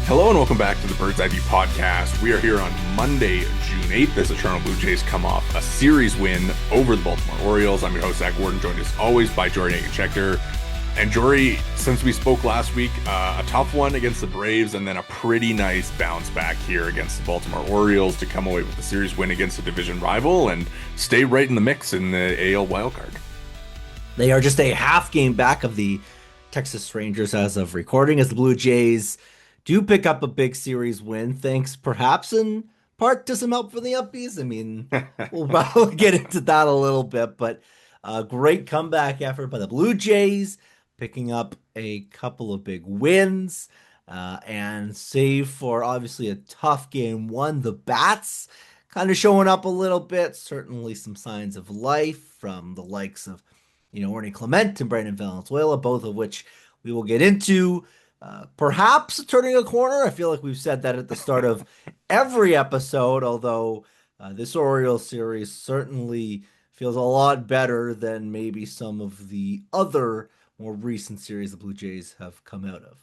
Hello and welcome back to the Bird's Eye View podcast. We are here on Monday, June 8th, as the Toronto Blue Jays come off a series win over the Baltimore Orioles. I'm your host, Zach Worden, joined as always by Jori Negin-Shecter. And Jori, since we spoke last week, a tough one against the Braves and then a pretty nice bounce back here against the Baltimore Orioles to come away with the series win against a division rival and stay right in the mix in the AL wildcard. They are just a half game back of the Texas Rangers as of recording, as the Blue Jays do pick up a big series win, thanks perhaps in part to some help from the Uppies. I mean, we'll probably get into that a little bit, but a great comeback effort by the Blue Jays, picking up a couple of big wins, and save for obviously a tough game one. The bats kind of showing up a little bit, certainly some signs of life from the likes of Ernie Clement and Valenzuela, both of which we will get into. Perhaps turning a corner. I feel like we've said that at the start of every episode, although this Orioles series certainly feels a lot better than maybe some of the other more recent series the Blue Jays have come out of.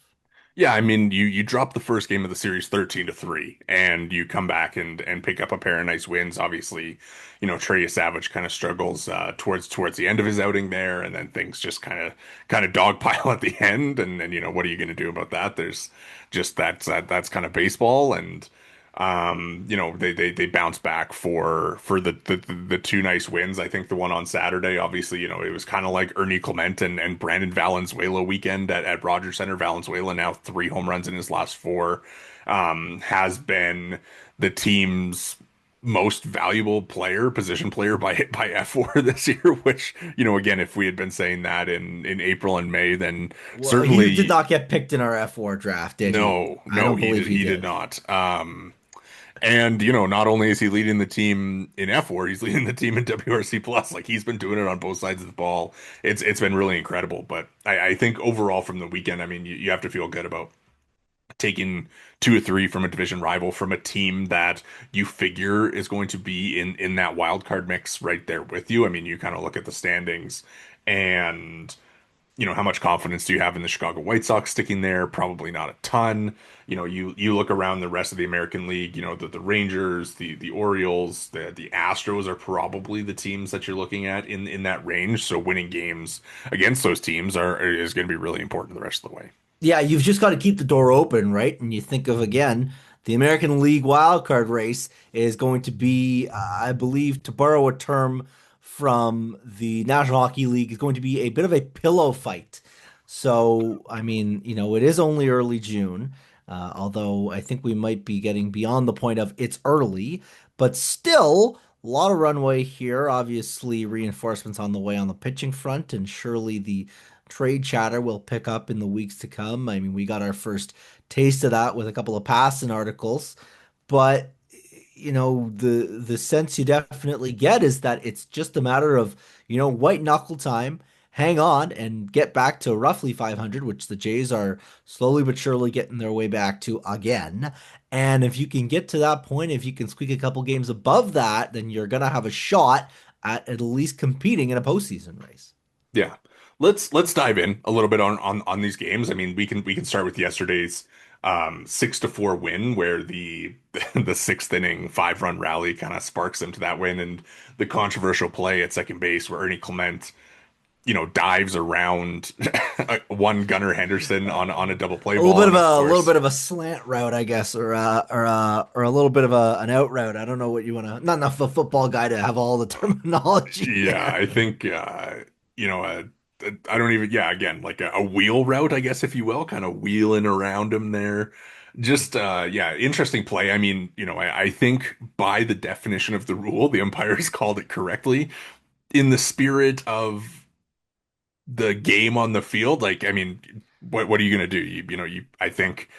Yeah, I mean, you drop the first game of the series 13-3, and you come back and pick up a pair of nice wins. Obviously, Trey Savage kind of struggles towards the end of his outing there, and then things just kind of dogpile at the end. And what are you going to do about that? There's just that's kind of baseball, and they bounce back for the two nice wins. I think the one on Saturday, obviously, it was kind of like Ernie Clement and Brandon Valenzuela weekend at Rogers Center. Valenzuela now 3 home runs in his last four, has been the team's most valuable position player by F4 this year, which, again, if we had been saying that in April and May, then Well, he did certainly not get picked in our F4 draft, did he? no, I no, don't believe he he did did. not. And not only is he leading the team in F4, he's leading the team in WRC plus. Like, he's been doing it on both sides of the ball. It's been really incredible. But I think overall from the weekend, I mean, you have to feel good about taking 2 or 3 from a division rival, from a team that you figure is going to be in that wild card mix right there with you. I mean, you kind of look at the standings and how much confidence do you have in the Chicago White Sox sticking there? Probably not a ton. You look around the rest of the American League, the Rangers, the Orioles, the Astros are probably the teams that you're looking at in that range. So winning games against those teams is going to be really important the rest of the way. Yeah, you've just got to keep the door open, right? And you think of, again, the American League wildcard race is going to be, I believe, to borrow a term from the National Hockey League, is going to be a bit of a pillow fight. So, I mean, it is only early June, although I think we might be getting beyond the point of it's early, but still a lot of runway here. Obviously, reinforcements on the way on the pitching front, and surely the trade chatter will pick up in the weeks to come. I mean, we got our first taste of that with a couple of passing articles, but the sense you definitely get is that it's just a matter of, white knuckle time, hang on and get back to roughly 500, which the Jays are slowly but surely getting their way back to again. And if you can get to that point, if you can squeak a couple games above that, then you're gonna have a shot at least competing in a postseason race. Yeah. Let's dive in a little bit on these games. I mean, we can start with yesterday's 6-4 win, where the sixth inning 5-run rally kind of sparks them to that win, and the controversial play at second base where Ernie Clement, dives around one Gunnar Henderson on a double play A little ball, bit and of of a little course, bit of a slant route, I guess, or a little bit of an out route. I don't know what you want to. Not enough of a football guy to have all the terminology yeah, there. I think you know I don't even, yeah, again, like a wheel route, I guess, if you will, kind of wheeling around him there. Just yeah, interesting play. I mean, I think by the definition of the rule, the umpires called it correctly in the spirit of the game on the field. Like, I mean, what are you gonna do? I think,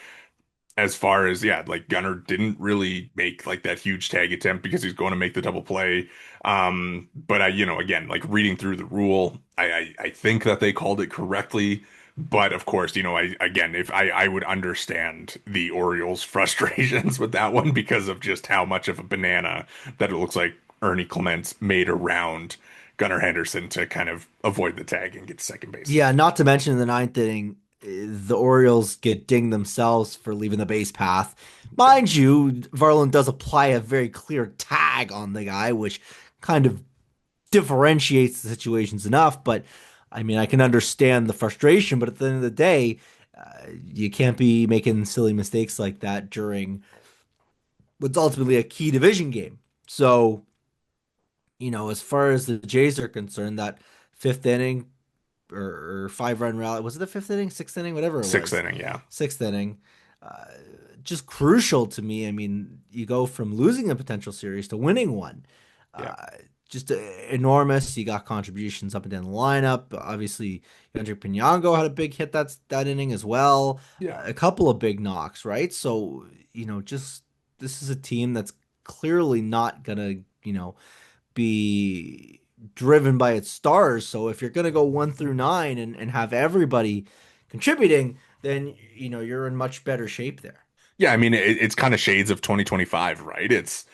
as far as, yeah, like Gunner didn't really make like that huge tag attempt because he's going to make the double play. But again, like reading through the rule, I think that they called it correctly. But of course, if I would understand the Orioles' frustrations with that one because of just how much of a banana that it looks like Ernie Clements made around Gunnar Henderson to kind of avoid the tag and get to second base. Yeah, not to mention in the ninth inning, the Orioles get dinged themselves for leaving the base path. Mind you, Varland does apply a very clear tag on the guy, which kind of differentiates the situations enough. But I mean, I can understand the frustration, but at the end of the day, you can't be making silly mistakes like that during what's ultimately a key division game. So, as far as the Jays are concerned, that fifth inning or 5 run rally, was it the fifth inning, sixth inning, whatever it Sixth was, inning, yeah. sixth inning, uh, just crucial to me. I mean, you go from losing a potential series to winning one. Yeah. Uh, just enormous. You got contributions up and down the lineup. Obviously, Yandri Pinyango had a big hit that inning as well. Yeah. A couple of big knocks, right? So, just this is a team that's clearly not gonna, be driven by its stars. So if you're gonna go 1 through 9 and have everybody contributing, then you're in much better shape there. Yeah, I mean it's kind of shades of 2025, right? It's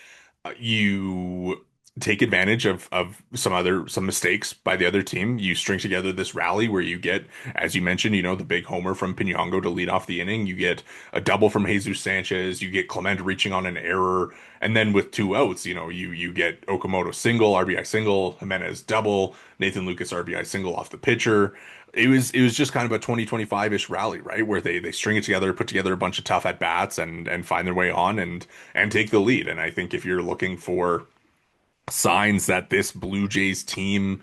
you take advantage of some mistakes by the other team. You string together this rally where you get, as you mentioned, the big homer from Pinyango to lead off the inning. You get a double from Jesus Sanchez. You get Clement reaching on an error, and then with two outs, you get Okamoto single, RBI single, Jimenez double, Nathan Lucas RBI single off the pitcher. It was just kind of a 2025-ish rally, right? Where they string it together, put together a bunch of tough at bats and find their way on and take the lead. And I think if you're looking for signs that this Blue Jays team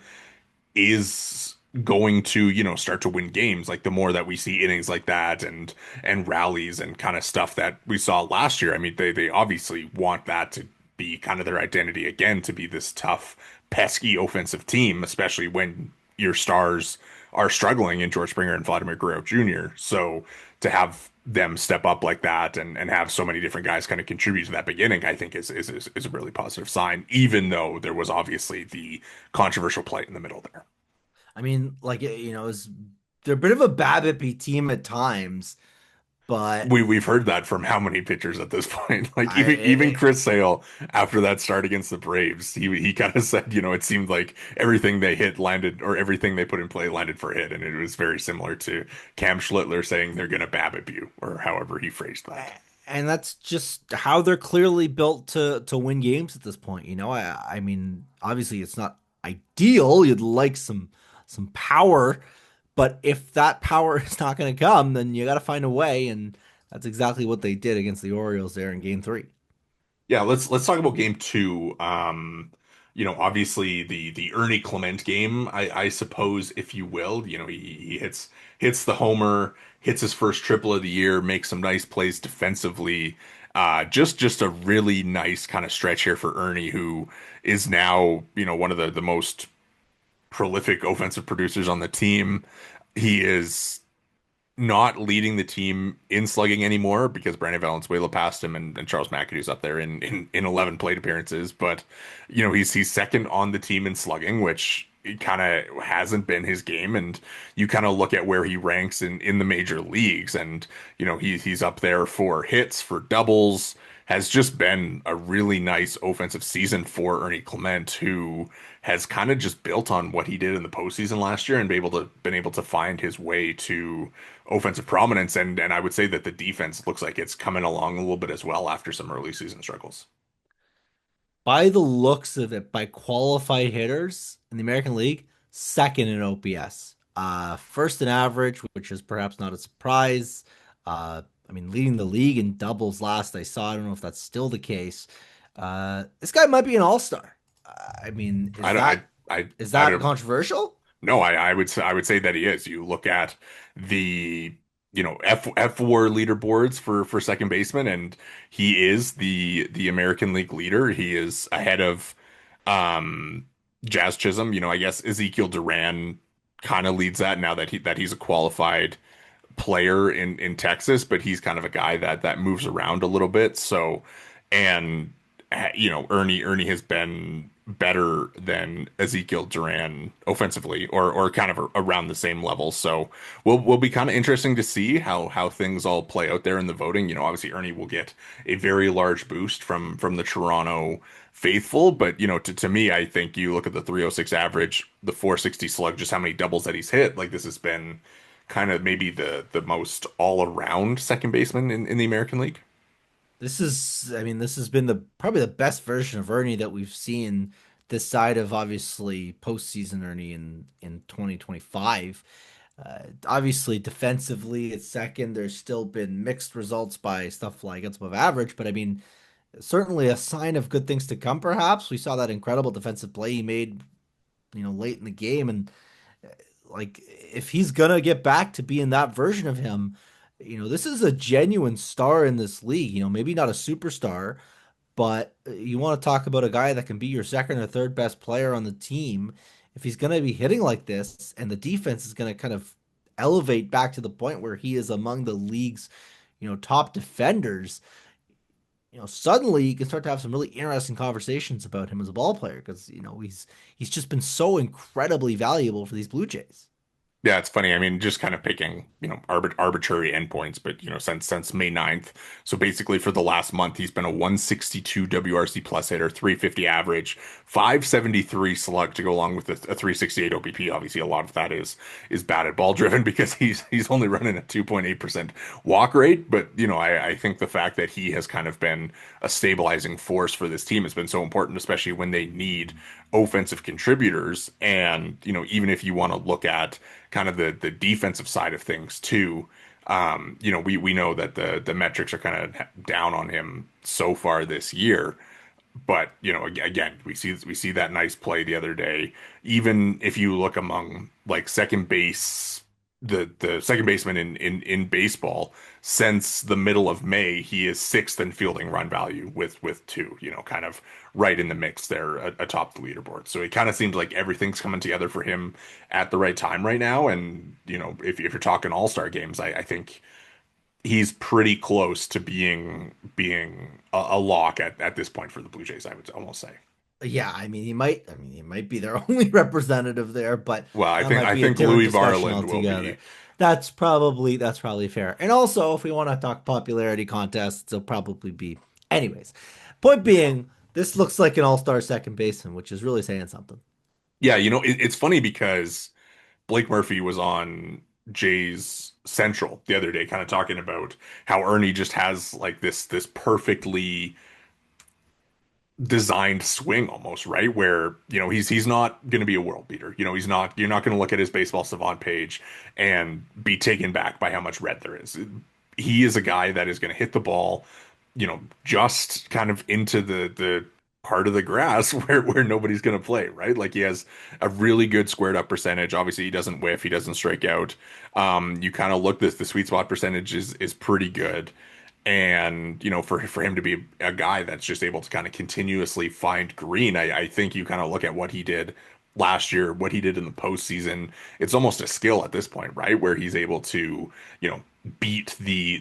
is going to, start to win games, like the more that we see innings like that and rallies and kind of stuff that we saw last year. I mean, they obviously want that to be kind of their identity again, to be this tough, pesky offensive team, especially when your stars are struggling in George Springer and Vladimir Guerrero Jr. So to have them step up like that and have so many different guys kind of contribute to that beginning, I think is a really positive sign, even though there was obviously the controversial play in the middle there. I mean, like they're a bit of a BABIP team at times, but We've heard that from how many pitchers at this point? Like even I Chris Sale after that start against the Braves, he kind of said, it seemed like everything they hit landed or everything they put in play landed for a hit, and it was very similar to Cam Schlittler saying they're gonna BABIP you, or however he phrased that. and that's just how they're clearly built to win games at this point. I mean, obviously it's not ideal. You'd like some power, but if that power is not going to come, then you got to find a way, and that's exactly what they did against the Orioles there in Game 3. Yeah, let's talk about game two. Obviously the Ernie Clement game, I suppose, if you will. He hits the homer, hits his first triple of the year, makes some nice plays defensively. Just a really nice kind of stretch here for Ernie, who is now, one of the most prolific offensive producers on the team. He is not leading the team in slugging anymore because Brandon Valenzuela passed him and Charles McAdoo's up there in 11 plate appearances. But, he's second on the team in slugging, which kind of hasn't been his game. And you kind of look at where he ranks in the major leagues and, he's up there for hits, for doubles, has just been a really nice offensive season for Ernie Clement, who has kind of just built on what he did in the postseason last year and been able to find his way to offensive prominence. And I would say that the defense looks like it's coming along a little bit as well after some early season struggles. By the looks of it, by qualified hitters in the American League, second in OPS. First in average, which is perhaps not a surprise. I mean, leading the league in doubles last I saw. I don't know if that's still the case. This guy might be an all-star. I mean, I is don't, that I, is I that don't, controversial? no, I would say that he is. You look at the, F4 leaderboards for second baseman, and he is the American League leader. He is ahead of, um, Jazz Chisholm. I guess Ezekiel Duran kind of leads that now that he's a qualified player in Texas, but he's kind of a guy that moves around a little bit. So, and Ernie has been better than Ezekiel Duran offensively, or kind of around the same level. So, will be kind of interesting to see how things all play out there in the voting. Obviously Ernie will get a very large boost from the Toronto faithful, but to me, I think you look at the 306 average, the 460 slug, just how many doubles that he's hit. Like this has been kind of maybe the most all-around second baseman in the American League. I mean, this has been the probably the best version of Ernie that we've seen this side of obviously postseason Ernie in 2025. Obviously, defensively at second, there's still been mixed results by stuff like it's above average, but I mean, certainly a sign of good things to come, perhaps. We saw that incredible defensive play he made, late in the game. And like, if he's gonna get back to being that version of him, this is a genuine star in this league. Maybe not a superstar, but you want to talk about a guy that can be your second or third best player on the team. If he's going to be hitting like this and the defense is going to kind of elevate back to the point where he is among the league's, top defenders, suddenly you can start to have some really interesting conversations about him as a ball player because, he's just been so incredibly valuable for these Blue Jays. Yeah, it's funny. I mean, just kind of picking, arbitrary endpoints, but since May 9th. So basically for the last month, he's been a 162 WRC plus hitter, 350 average, 573 slug to go along with a 368 OBP. Obviously, a lot of that is batted ball driven because he's only running a 2.8% walk rate. But, I think the fact that he has kind of been a stabilizing force for this team has been so important, especially when they need offensive contributors. And, even if you want to look at kind of the defensive side of things too. We know that the metrics are kind of down on him so far this year. But again, we see that nice play the other day. Even if you look among like second base, the second baseman in baseball, since the middle of May, he is sixth in fielding run value with two. Kind of right in the mix there, atop the leaderboard. So it kind of seems like everything's coming together for him at the right time right now. And if you're talking All-Star games, I think he's pretty close to being a lock at this point for the Blue Jays, I would almost say. Yeah, I mean, he might be their only representative there, but Well, I that think might I be a think different Louis discussion Varland will altogether. be. That's probably fair. And also, if we want to talk popularity contests, it'll probably be. Anyways, point Yeah. being, this looks like an all-star second baseman, which is really saying something. Yeah, it's funny because Blake Murphy was on Jay's Central the other day, kind of talking about how Ernie just has like this perfectly designed swing almost, right? Where, he's not going to be a world beater. You're not going to look at his baseball savant page and be taken back by how much red there is. He is a guy that is going to hit the ball, just kind of into the part of the grass where nobody's going to play, right? Like he has a really good squared up percentage. Obviously, he doesn't whiff, he doesn't strike out. You kind of look this the sweet spot percentage is pretty good. And, for him to be a guy that's just able to kind of continuously find green, I think you kind of look at what he did last year, what he did in the postseason. It's almost a skill at this point, right? Where he's able to, beat the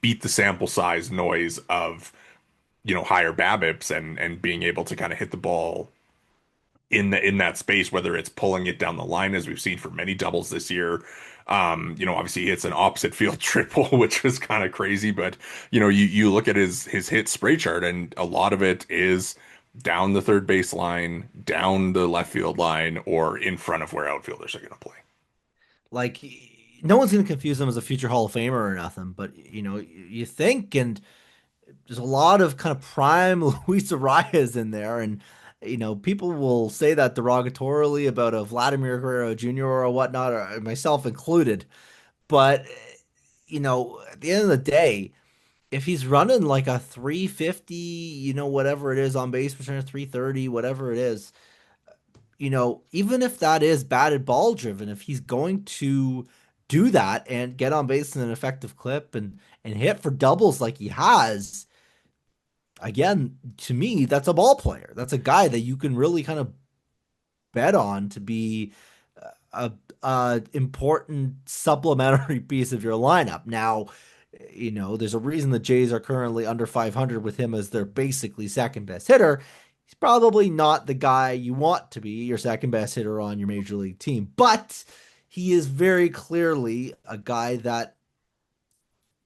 beat the sample size noise of, higher BABIPs and being able to kind of hit the ball in that space, whether it's pulling it down the line, as we've seen for many doubles this year. Obviously it's an opposite field triple, which is kind of crazy, but you look at his hit spray chart, and a lot of it is down the third base line, down the left field line, or in front of where outfielders are going to play. Like, no one's going to confuse him as a future Hall of Famer or nothing, but you think, and there's a lot of kind of prime Luis Arias in there, and people will say that derogatorily about a Vladimir Guerrero Jr. or whatnot, or myself included. But at the end of the day, if he's running like a 350, whatever it is on base percentage, 330, whatever it is, even if that is batted ball driven, if he's going to do that and get on base in an effective clip and hit for doubles like he has, again, to me, that's a ball player. That's a guy that you can really kind of bet on to be a important supplementary piece of your lineup. Now, there's a reason the Jays are currently under 500 with him as their basically second best hitter. He's probably not the guy you want to be your second best hitter on your major league team, but he is very clearly a guy that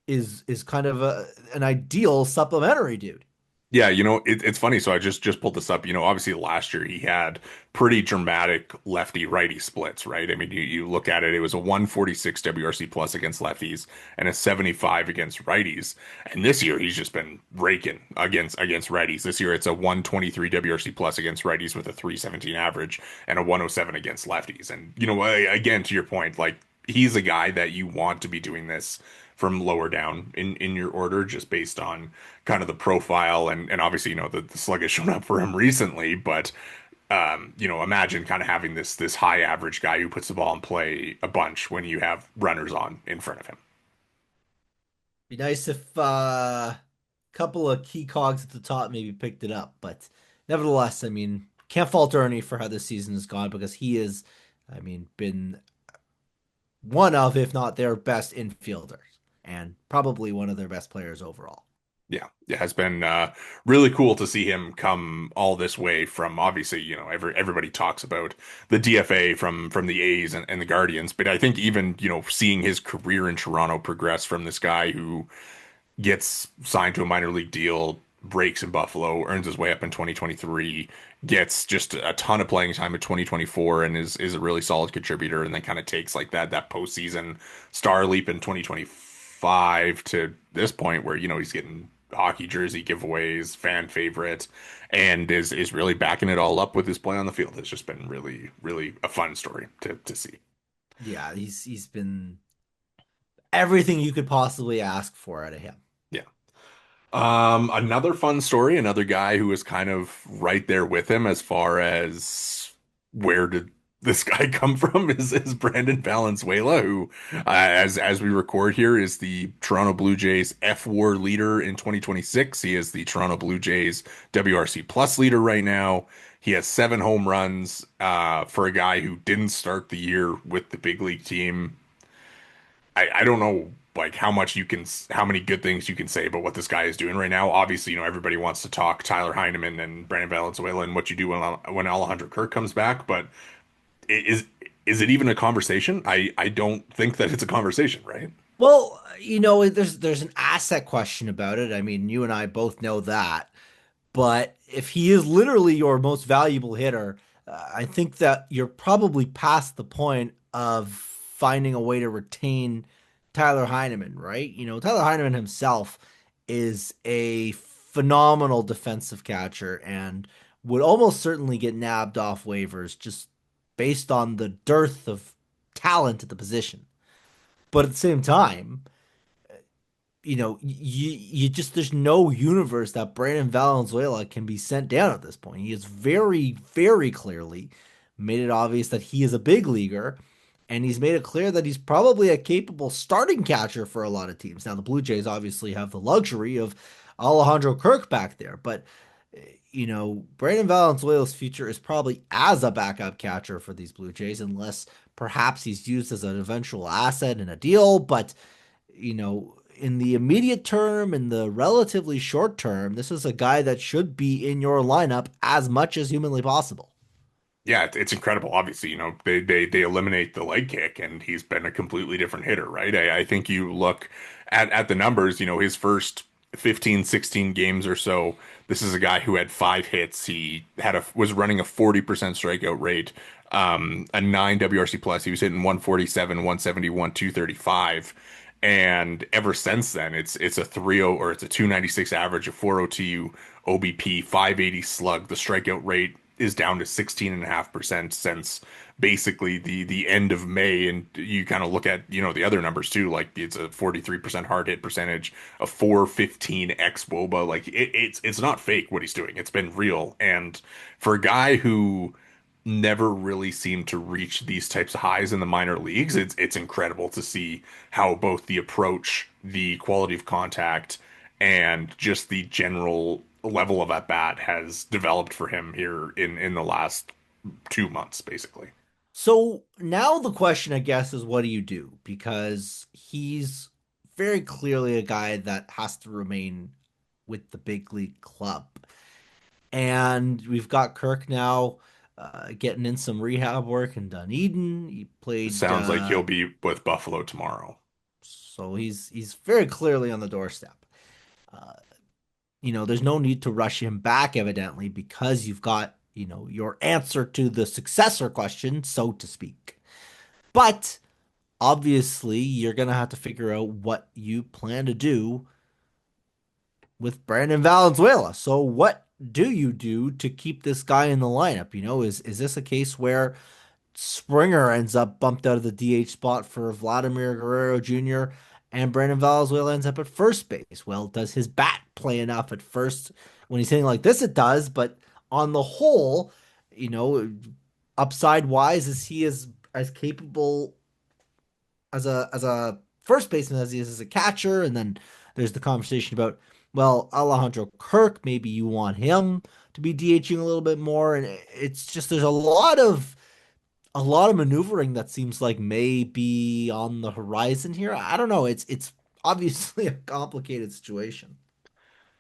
is kind of an ideal supplementary dude. Yeah, it's funny. So I just pulled this up. Obviously last year he had pretty dramatic lefty righty splits, right? I mean, you look at it, it was a 146 WRC plus against lefties and a 75 against righties. And this year he's just been raking against righties. This year it's a 123 WRC plus against righties with a 317 average and a 107 against lefties. And again, to your point, like he's a guy that you want to be doing this from lower down in your order, just based on kind of the profile and obviously the slug has shown up for him recently, but imagine kind of having this high average guy who puts the ball in play a bunch when you have runners on in front of him. Be nice if a couple of key cogs at the top maybe picked it up, but nevertheless, I mean, can't fault Ernie for how this season has gone because he is, I mean, been one of, if not their best infielders, and probably one of their best players overall. Yeah, it has been really cool to see him come all this way from obviously, everybody talks about the DFA from the A's and the Guardians, but I think even, seeing his career in Toronto progress from this guy who gets signed to a minor league deal, breaks in Buffalo, earns his way up in 2023, gets just a ton of playing time in 2024, and is a really solid contributor, and then kind of takes like that postseason star leap in 2025 to this point where he's getting hockey jersey giveaways, fan favorite, and is really backing it all up with his play on the field. It's just been really, really a fun story to see. Yeah, he's been everything you could possibly ask for out of him. Yeah. Another fun story, another guy who is kind of right there with him as far as where did this guy come from is Brandon Valenzuela, who, as we record here, is the Toronto Blue Jays F WAR leader in 2026. He is the Toronto Blue Jays WRC plus leader right now. He has 7 home runs, for a guy who didn't start the year with the big league team. I don't know like how many good things you can say about what this guy is doing right now. Obviously, everybody wants to talk Tyler Heineman and Brandon Valenzuela and what you do when Alejandro Kirk comes back, but is it even a conversation? I don't think that it's a conversation, right? Well, there's an asset question about it. I mean, you and I both know that. But if he is literally your most valuable hitter, I think that you're probably past the point of finding a way to retain Tyler Heineman, right? Tyler Heineman himself is a phenomenal defensive catcher and would almost certainly get nabbed off waivers just based on the dearth of talent at the position. But at the same time, you just there's no universe that Brandon Valenzuela can be sent down at this point. He has very, very clearly made it obvious that he is a big leaguer, and he's made it clear that he's probably a capable starting catcher for a lot of teams. Now, the Blue Jays obviously have the luxury of Alejandro Kirk back there, but Brandon Valenzuela's future is probably as a backup catcher for these Blue Jays, unless perhaps he's used as an eventual asset in a deal, but in the immediate term, in the relatively short term, this is a guy that should be in your lineup as much as humanly possible. Yeah, it's incredible. Obviously, they eliminate the leg kick, and he's been a completely different hitter, right? I think you look at the numbers, his first 15, 16 games or so. This is a guy who had 5 hits. He was running a 40% strikeout rate, a 9 WRC plus. He was hitting 147, 171, 235. And ever since then, it's a 3.0 or it's a 296 average, a 4.02 OBP, 580 slug. The strikeout rate is down to 16.5% since basically the end of May. And you kind of look at, the other numbers too, like it's a 43% hard hit percentage, a 415 ex WOBA. Like it's not fake what he's doing. It's been real. And for a guy who never really seemed to reach these types of highs in the minor leagues, it's incredible to see how both the approach, the quality of contact, and just the general level of at bat has developed for him here in the last 2 months, basically. So now the question, I guess, is what do you do? Because he's very clearly a guy that has to remain with the big league club. And we've got Kirk now getting in some rehab work in Dunedin. He It played sounds like he'll be with Buffalo tomorrow. so he's very clearly on the doorstep. Uh, there's no need to rush him back, evidently, because you've got, your answer to the successor question, so to speak. But obviously, you're going to have to figure out what you plan to do with Brandon Valenzuela. So, what do you do to keep this guy in the lineup? Is this a case where Springer ends up bumped out of the DH spot for Vladimir Guerrero Jr. and Brandon Valenzuela ends up at first base? Well, does his bat play enough at first when he's hitting like this? It does, but on the whole, you know, upside wise, is he as capable as a first baseman as he is as a catcher? And then there's the conversation about, well, Alejandro Kirk, maybe you want him to be DHing a little bit more, and it's just there's a lot of maneuvering that seems like may be on the horizon here. I don't know. It's obviously a complicated situation.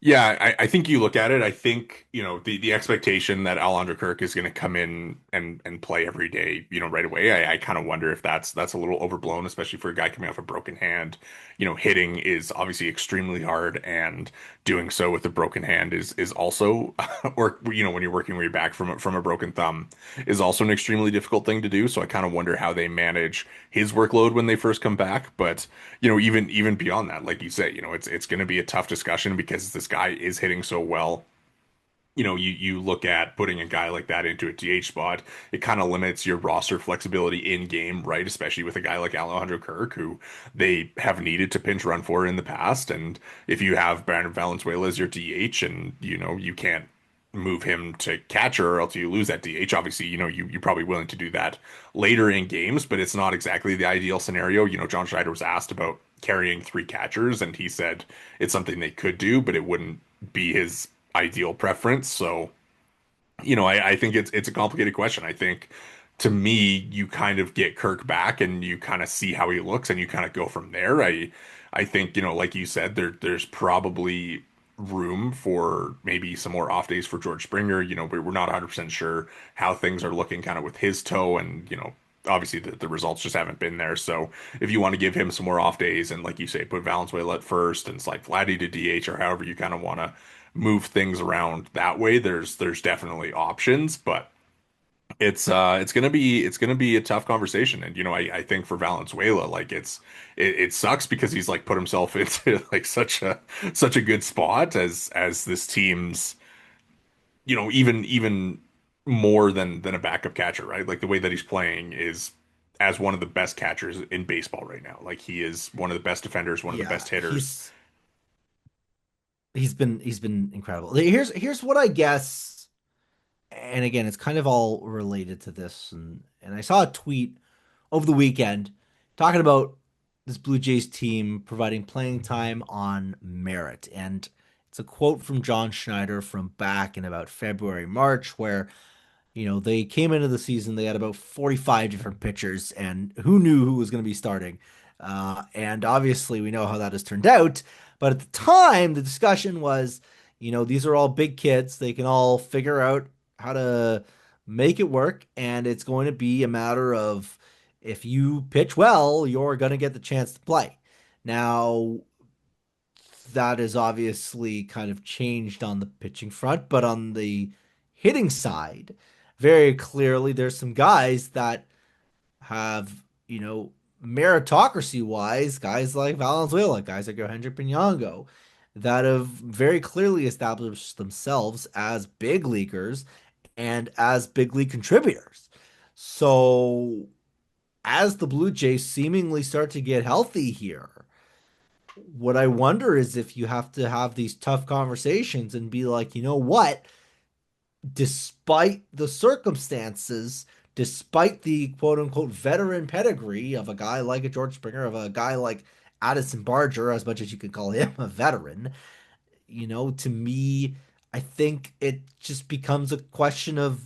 Yeah, I think you look at it. I think, the expectation that Alondra Kirk is going to come in and play every day, right away. I kind of wonder if that's a little overblown, especially for a guy coming off a broken hand. Hitting is obviously extremely hard, and doing so with a broken hand is also, or when you're working your way back from a broken thumb, is also an extremely difficult thing to do. So I kind of wonder how they manage his workload when they first come back. But even beyond that, like you say, it's going to be a tough discussion because this guy is hitting so well. You look at putting a guy like that into a DH spot, it kind of limits your roster flexibility in game, right? Especially with a guy like Alejandro Kirk, who they have needed to pinch run for in the past. And if you have Brandon Valenzuela as your DH and, you can't move him to catcher or else you lose that DH. Obviously, you're probably willing to do that later in games, but it's not exactly the ideal scenario. John Schneider was asked about carrying three catchers, and he said it's something they could do, but it wouldn't be his ideal preference. So, I think it's a complicated question. I think to me, you kind of get Kirk back and you kind of see how he looks and you kind of go from there. I think, like you said, there's probably room for maybe some more off days for George Springer. We're not 100% sure how things are looking kind of with his toe, and, obviously the results just haven't been there. So if you want to give him some more off days and, like you say, put Valenzuela at first and slide Vladdy to DH, or however you kind of want to move things around that way, there's definitely options. But it's gonna be a tough conversation. And, I think for Valenzuela, like it sucks because he's like put himself into like such a good spot as this team's, even more than a backup catcher, right? Like the way that he's playing is as one of the best catchers in baseball right now. Like he is one of the best defenders, one of the Yeah, best hitters. he's been incredible. Here's what I guess, and again, it's kind of all related to this, and I saw a tweet over the weekend talking about this Blue Jays team providing playing time on merit. And it's a quote from John Schneider from back in about February, March, where they came into the season, they had about 45 different pitchers, and who knew who was going to be starting? And obviously, we know how that has turned out. But at the time, the discussion was, these are all big kids. They can all figure out how to make it work. And it's going to be a matter of if you pitch well, you're going to get the chance to play. Now, that is obviously kind of changed on the pitching front, but on the hitting side, very clearly there's some guys that have, meritocracy wise, guys like Valenzuela, guys like Hendrik Pinango, that have very clearly established themselves as big leaguers and as big league contributors. So as the Blue Jays seemingly start to get healthy here, what I wonder is if you have to have these tough conversations and be like, you know what? Despite the circumstances, despite the quote unquote veteran pedigree of a guy like a George Springer, of a guy like Addison Barger, as much as you could call him a veteran, to me, I think it just becomes a question of,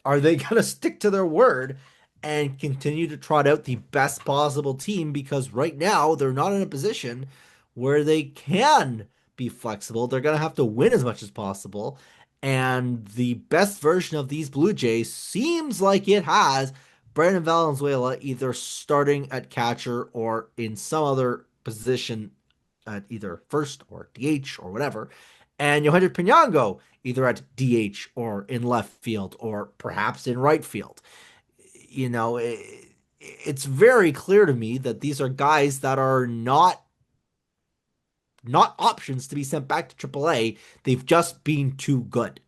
are they going to stick to their word and continue to trot out the best possible team? Because right now they're not in a position where they can be flexible. They're going to have to win as much as possible. And the best version of these Blue Jays seems like it has Brandon Valenzuela either starting at catcher or in some other position at either first or DH or whatever, and Yohendrick Pinango either at DH or in left field or perhaps in right field. It's very clear to me that these are guys that are not options to be sent back to AAA. They've just been too good.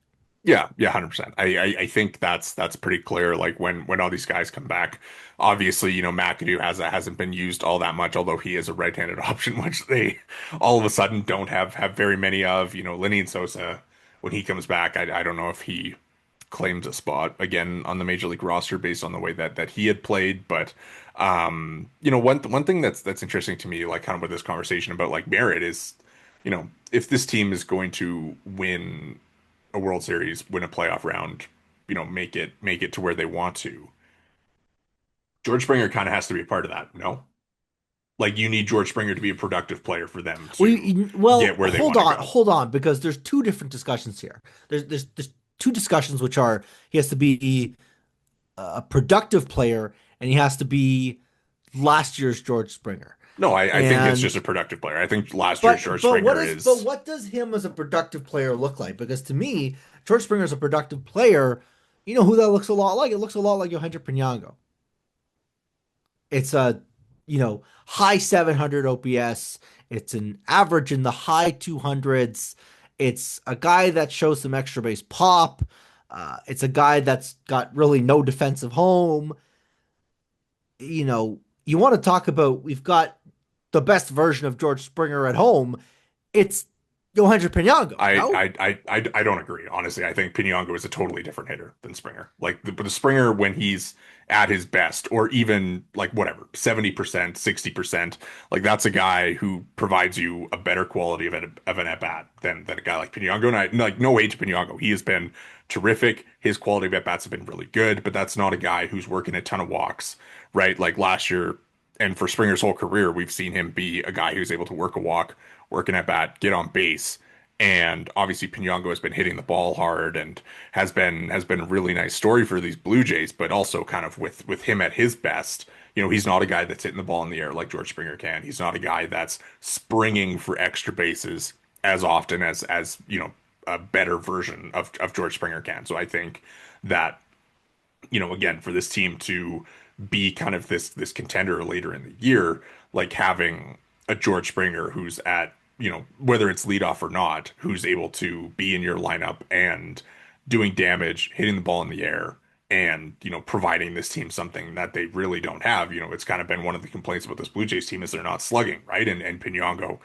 Yeah, yeah, 100%. I think that's pretty clear. Like when all these guys come back, obviously, McAdoo hasn't been used all that much, although he is a right-handed option, which they all of a sudden don't have very many of. Lenny and Sosa, when he comes back, I don't know if he claims a spot again on the major league roster based on the way that he had played. But one thing that's interesting to me, like kind of with this conversation about like merit is, if this team is going to win a World Series, win a playoff round, make it to where they want to. George Springer kind of has to be a part of that, no? Like you need George Springer to be a productive player for them to Well, get where they want to go. hold on, because there's two different discussions here. There's two discussions which are he has to be a productive player and he has to be last year's George Springer. No, I think it's just And a productive player. I think last year's George Springer is what does him as a productive player look like? Because to me, George Springer is a productive player. You know who that looks a lot like? It looks a lot like Yohendrick Pinango. It's a, high 700 OPS. It's an average in the high 200s. It's a guy that shows some extra base pop. It's a guy that's got really no defensive home. You want to talk about we've got the best version of George Springer at home. It's Yohendrick Pinango, I no? I don't agree. Honestly, I think Pinyango is a totally different hitter than Springer. Like the Springer when he's at his best, or even like whatever, 70%, 60%, like that's a guy who provides you a better quality of an at bat than a guy like Pinyango. And I like no hate to Pinyango. He has been terrific. His quality of at bats have been really good, but that's not a guy who's working a ton of walks, right? Like last year, and for Springer's whole career, we've seen him be a guy who's able to work a walk, work an at bat, get on base. And obviously Pinyango has been hitting the ball hard and has been a really nice story for these Blue Jays, but also kind of with him at his best, he's not a guy that's hitting the ball in the air like George Springer can. He's not a guy that's springing for extra bases as often as a better version of George Springer can. So I think that again, for this team to be kind of this contender later in the year, like having a George Springer who's at, whether it's leadoff or not, who's able to be in your lineup and doing damage, hitting the ball in the air, and providing this team something that they really don't have. It's kind of been one of the complaints about this Blue Jays team is they're not slugging, right? And Pinyango,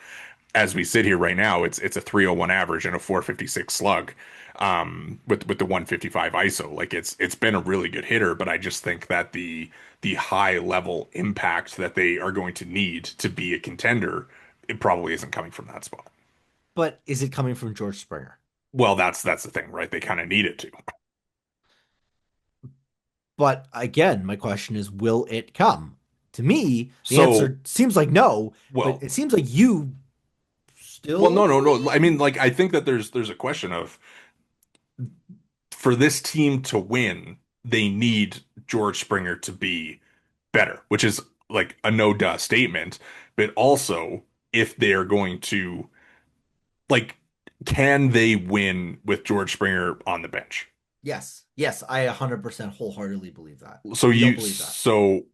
as we sit here right now, it's a 301 average and a 456 slug with the 155 ISO. Like it's been a really good hitter, but I just think that the high level impact that they are going to need to be a contender, it probably isn't coming from that spot. But is it coming from George Springer? Well, that's the thing, right? They kind of need it to. But again, my question is, will it come? To me, the So, answer seems like no, but well, it seems like you well, still no, no, no. I believe. mean, like I think that there's a question of for this team to win, they need George Springer to be better, which is like a no duh statement. But also, if they are going to like, can they win with George Springer on the bench? Yes, yes, I 100% wholeheartedly believe that. So You don't you believe that. so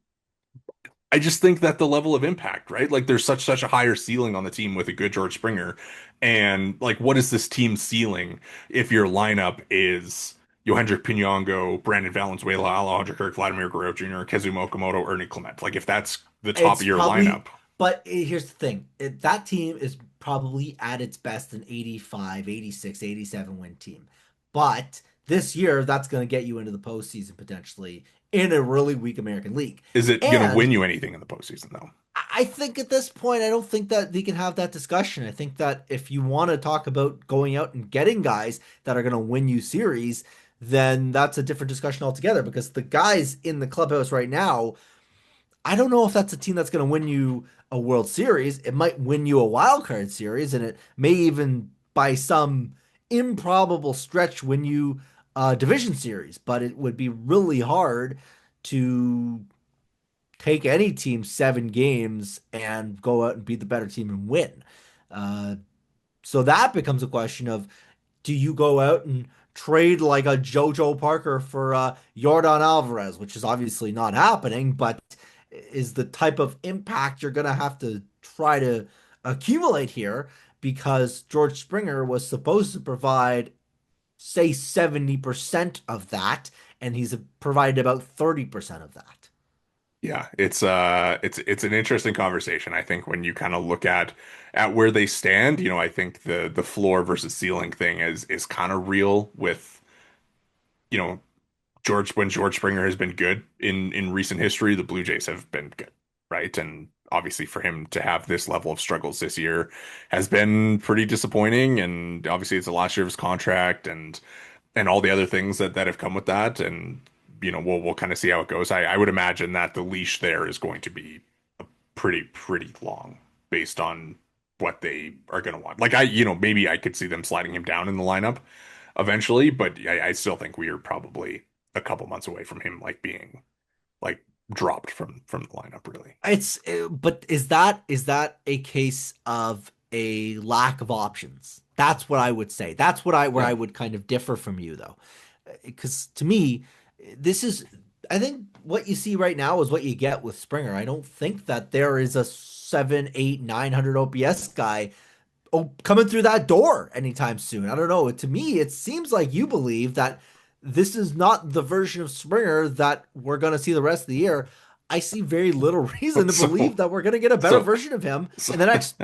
I just think that the level of impact, right? Like there's such a higher ceiling on the team with a good George Springer. And like what is this team ceiling if your lineup is Yohendrick Pinango, Brandon Valenzuela, Alejandro Kirk, Vladimir Guerrero Jr., Kazuma Okamoto, Ernie Clement. Like if that's the top It's of your probably, lineup, but here's the thing. That team is probably at its best an 85, 86, 87 win team. But this year, that's going to get you into the postseason potentially in a really weak American League. is it gonna And win you anything in the postseason though? I think at this point, I don't think that they can have that discussion. I think that if you want to talk about going out and getting guys that are going to win you series, then that's a different discussion altogether because the guys in the clubhouse right now, I don't know if that's a team that's going to win you a World Series. It might win you a wild card series, and it may even, by some improbable stretch, win you a division series. But it would be really hard to take any team 7 games and go out and beat the better team and win. Uh, so that becomes a question of, do you go out and trade like a JoJo Parker for Yordan Alvarez, which is obviously not happening, but is the type of impact you're going to have to try to accumulate here because George Springer was supposed to provide, say, 70% of that, and he's provided about 30% of that. Yeah, it's an interesting conversation. I think when you kind of look at where they stand, I think the floor versus ceiling thing is kind of real with, you know, George Springer has been good in recent history, the Blue Jays have been good, right? And obviously for him to have this level of struggles this year has been pretty disappointing. And obviously it's the last year of his contract and all the other things that have come with that. And we'll kind of see how it goes. I would imagine that the leash there is going to be pretty long based on what they are going to want. Like maybe I could see them sliding him down in the lineup eventually, but I still think we are probably a couple months away from him like being like dropped from the lineup really. But is that a case of a lack of options? That's what I would say. That's what I where Yeah. I would kind of differ from you though. Because to me, this is I think what you see right now is what you get with Springer. I don't think that there is a 7, 8, 900 OPS guy coming through that door anytime soon. I don't know. To me, it seems like you believe that this is not the version of Springer that we're going to see the rest of the year. I see very little reason to believe So that we're going to get a better so version of him so in the next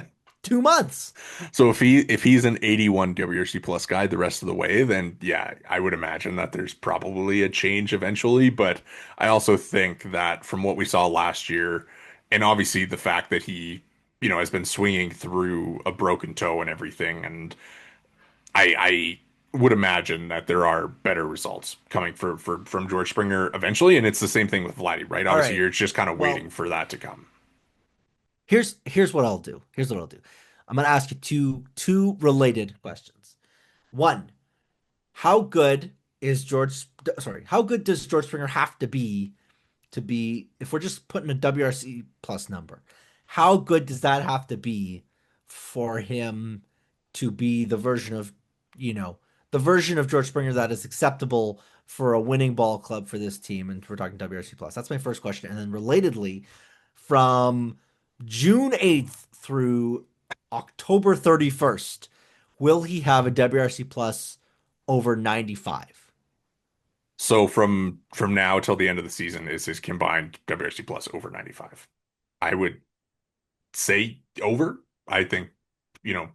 2 months. so if he's an 81 WRC plus guy the rest of the way, then yeah, I would imagine that there's probably a change eventually. But I also think that from what we saw last year, and obviously the fact that he, has been swinging through a broken toe and everything, and I would imagine that there are better results coming from George Springer eventually. And it's the same thing with Vladdy, right? All Obviously, right. you're just kind of waiting Well, for that to come. here's what I'll do. Here's what I'll do. I'm going to ask you two related questions. One, how good is George sorry, how good does George Springer have to be, if we're just putting a WRC plus number, how good does that have to be for him to be you know, the version of George Springer that is acceptable for a winning ball club for this team? And we're talking WRC plus. That's my first question. And then relatedly, from June 8th through October 31st, will he have a WRC plus over 95? So from now till the end of the season is his combined WRC plus over 95. I would say over. I think, you know,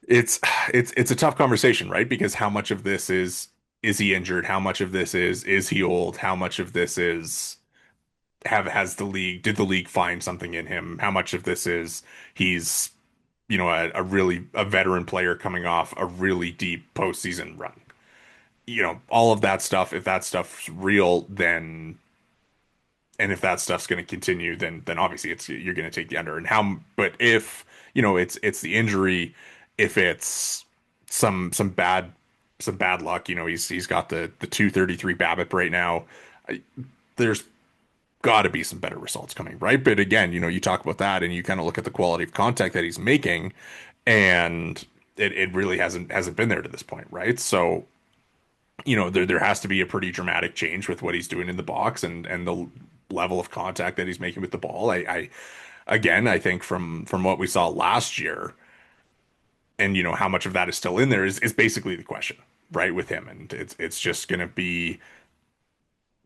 it's it's a tough conversation, right? Because how much of this is he injured? How much of this is he old? How much of this is have has the league did the league find something in him? How much of this is he's a really a veteran player coming off a really deep postseason run? All of that stuff, if that stuff's real, then and if that stuff's going to continue, then obviously it's you're going to take the under. And how, but if it's the injury, if it's some bad luck, he's got the 233 BABIP right now. I, there's got to be some better results coming, right? But again, you talk about that and you kind of look at the quality of contact that he's making, and it really hasn't been there to this point, right? So there has to be a pretty dramatic change with what he's doing in the box and the level of contact that he's making with the ball. Again, I think from what we saw last year, and how much of that is still in there is basically the question, right, with him. And it's just going to be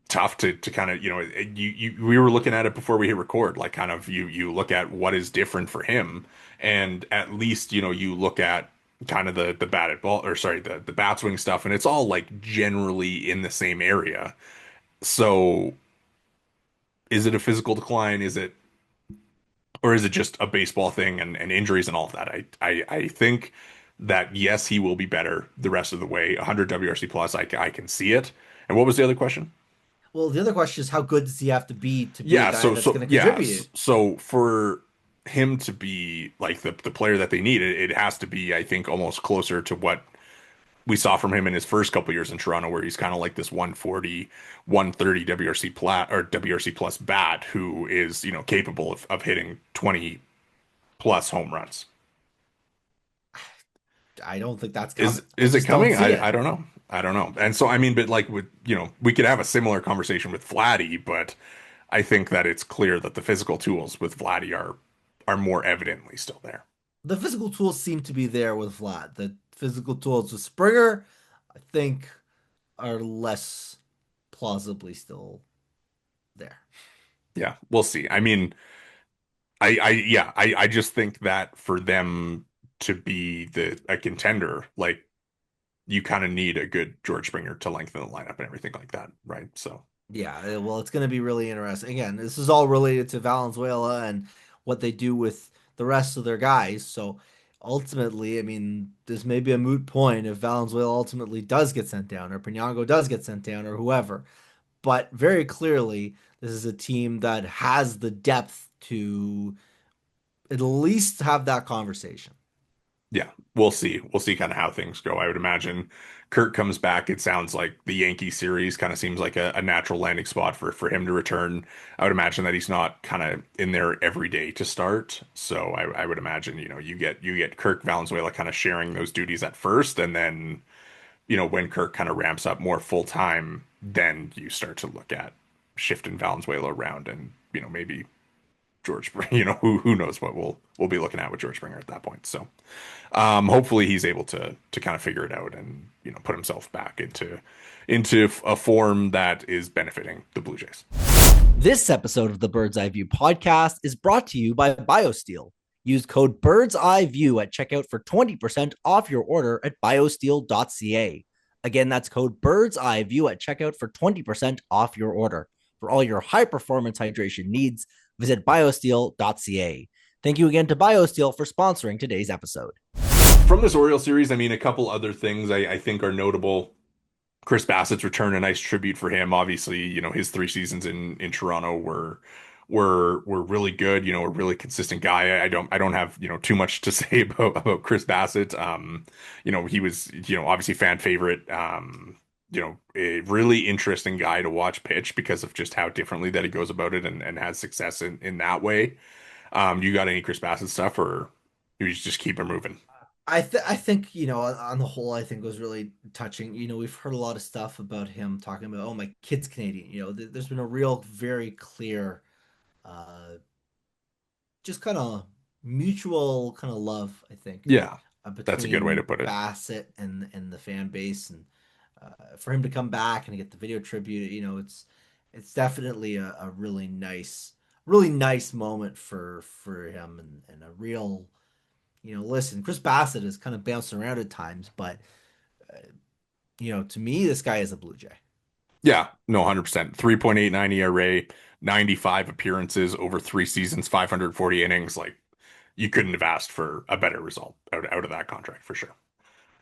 tough to kind of we were looking at it before we hit record, like kind of you look at what is different for him, and at least you look at kind of the batted ball, or sorry, the bat swing stuff, and it's all like generally in the same area. So is it a physical decline? Is it, or is it just a baseball thing and injuries and all of that? I think that yes, he will be better the rest of the way. 100 WRC plus, I can see it. And what was the other question? Well, the other question is, how good does he have to be a Yeah, guy so that's so going to yeah, contribute? so for him to be like the player that they need, it has to be, I think, almost closer to what we saw from him in his first couple years in Toronto, where he's kind of like this 140, 130 WRC plat or WRC plus bat who is, capable of hitting 20 plus home runs. I don't think that's Is coming. I is it just don't coming? see it. I don't know. I don't know. And so I mean, but like with we could have a similar conversation with Vladdy, but I think that it's clear that the physical tools with Vladdy are more evidently still there. The physical tools seem to be there with Vlad. The physical tools with Springer, I think, are less plausibly still there. Yeah, we'll see. I mean, I just think that for them to be the a contender, like you kind of need a good George Springer to lengthen the lineup and everything like that, right? So Yeah, well, it's going to be really interesting. Again, this is all related to Valenzuela and what they do with the rest of their guys. So ultimately, I mean, this may be a moot point if Valenzuela ultimately does get sent down or Pinango does get sent down or whoever. But very clearly, this is a team that has the depth to at least have that conversation. yeah, we'll see. We'll see kind of how things go. I would imagine Kirk comes back. It sounds like the Yankee series kind of seems like a natural landing spot for him to return. I would imagine that he's not kind of in there every day to start. So I would imagine, you get Kirk Valenzuela kind of sharing those duties at first, and then, when Kirk kind of ramps up more full time, then you start to look at shifting Valenzuela around and, maybe George, who knows what we'll be looking at with George Springer at that point. So hopefully he's able to kind of figure it out and put himself back into a form that is benefiting the Blue Jays. This episode of the Bird's Eye View podcast is brought to you by BioSteel. Use code Bird's Eye View at checkout for 20% off your order at biosteel.ca. Again, that's code Bird's Eye View at checkout for 20% off your order. For all your high performance hydration needs, visit biosteel.ca. Thank you again to BioSteel for sponsoring today's episode. From this Oriole series, I mean, a couple other things I think are notable. Chris Bassett's return, a nice tribute for him. Obviously, his 3 seasons in Toronto were really good. A really consistent guy. I don't have too much to say about Chris Bassett. He was obviously fan favorite. A really interesting guy to watch pitch because of just how differently that he goes about it and has success in that way. You got any Chris Bassett stuff, or you just keep him moving? I think on the whole I think it was really touching. We've heard a lot of stuff about him talking about, oh, my kid's Canadian. There's been a real very clear uh just kind of mutual kind of love, I think, Yeah, that's a good way to between put it. Bassett and the fan base, and for him to come back and get the video tribute, it's definitely a really nice moment for him, and a real, listen, Chris Bassett is kind of bouncing around at times, but to me, this guy is a Blue Jay. Yeah, no, 100%. 3.89 ERA, 95 appearances over 3 seasons, 540 innings. Like, you couldn't have asked for a better result out of that contract for sure.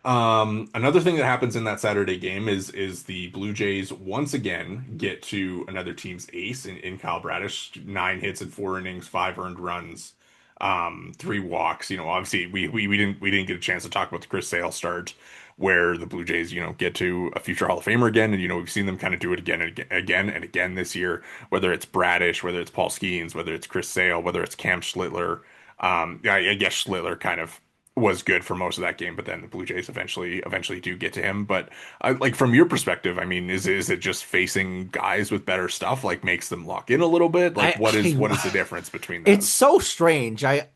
Another thing that happens in that Saturday game is the Blue Jays once again get to another team's ace in Kyle Bradish, 9 hits in 4 innings, 5 earned runs, 3 walks. Obviously we didn't get a chance to talk about the Chris Sale start where the Blue Jays, get to a future Hall of Famer again, and we've seen them kind of do it again and again and again this year, whether it's Bradish, whether it's Paul Skeens, whether it's Chris Sale, whether it's Cam Schlittler. I guess Schlittler kind of was good for most of that game, but then the Blue Jays eventually do get to him. But like from your perspective, I mean, is it just facing guys with better stuff like makes them lock in a little bit? Like I, what is the I difference between It's those? so strange. I